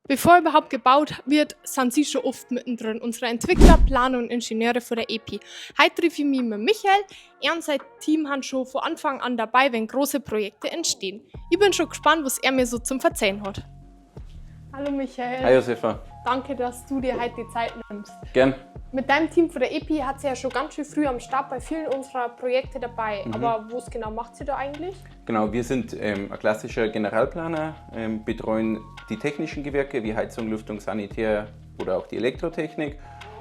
Bevor überhaupt gebaut wird, sind Sie schon oft mittendrin. Unsere Entwickler, Planer und Ingenieure von der EPI. Heute treffe ich mich mit Michael. Er und sein Team haben schon von Anfang an dabei, wenn große Projekte entstehen. Ich bin schon gespannt, was er mir so zum Verzeihen hat. Hallo Michael. Hi Josefa. Danke, dass du dir heute die Zeit nimmst. Gern. Mit deinem Team von der EPI hat sie ja schon ganz schön früh am Start bei vielen unserer Projekte dabei. Aber was genau macht sie da eigentlich? Genau, wir sind ein klassischer Generalplaner, betreuen die technischen Gewerke wie Heizung, Lüftung, Sanitär oder auch die Elektrotechnik.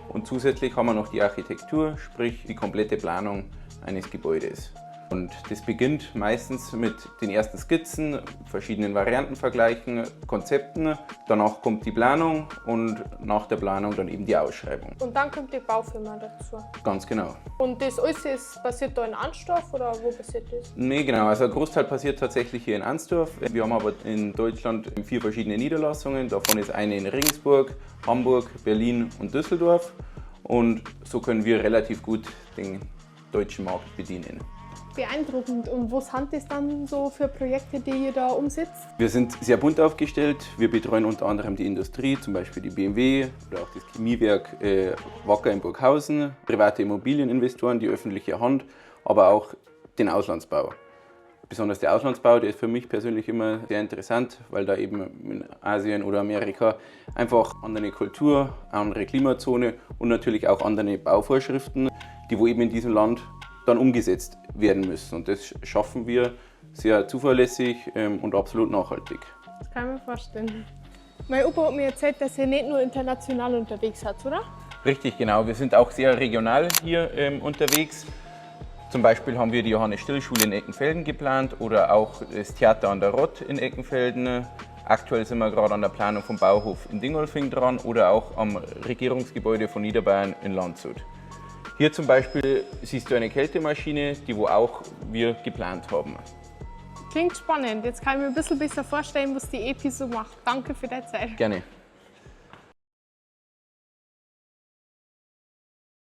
Und zusätzlich haben wir noch die Architektur, sprich die komplette Planung eines Gebäudes. Und das beginnt meistens mit den ersten Skizzen, verschiedenen Variantenvergleichen, Konzepten. Danach kommt die Planung und nach der Planung dann eben die Ausschreibung. Und dann kommt die Baufirma dazu. Ganz genau. Und das alles passiert da in Ansdorf oder wo passiert das? Nee, genau. Also ein Großteil passiert tatsächlich hier in Ansdorf. Wir haben aber in Deutschland 4 verschiedene Niederlassungen. Davon ist eine in Regensburg, Hamburg, Berlin und Düsseldorf. Und so können wir relativ gut den deutschen Markt bedienen. Beeindruckend. Und was sind das dann so für Projekte, die ihr da umsetzt? Wir sind sehr bunt aufgestellt. Wir betreuen unter anderem die Industrie, zum Beispiel die BMW oder auch das Chemiewerk Wacker in Burghausen, private Immobilieninvestoren, die öffentliche Hand, aber auch den Auslandsbau. Besonders der Auslandsbau, der ist für mich persönlich immer sehr interessant, weil da eben in Asien oder Amerika einfach andere Kultur, andere Klimazone und natürlich auch andere Bauvorschriften, die wo eben in diesem Land dann umgesetzt werden müssen. Und das schaffen wir sehr zuverlässig und absolut nachhaltig. Das kann ich mir vorstellen. Mein Opa hat mir erzählt, dass ihr nicht nur international unterwegs seid, oder? Richtig, genau. Wir sind auch sehr regional hier unterwegs. Zum Beispiel haben wir die Johannes-Still-Schule in Eckenfelden geplant oder auch das Theater an der Rott in Eckenfelden. Aktuell sind wir gerade an der Planung vom Bauhof in Dingolfing dran oder auch am Regierungsgebäude von Niederbayern in Landshut. Hier zum Beispiel siehst du eine Kältemaschine, die wo auch wir geplant haben. Klingt spannend. Jetzt kann ich mir ein bisschen besser vorstellen, was die EPI so macht. Danke für deine Zeit. Gerne.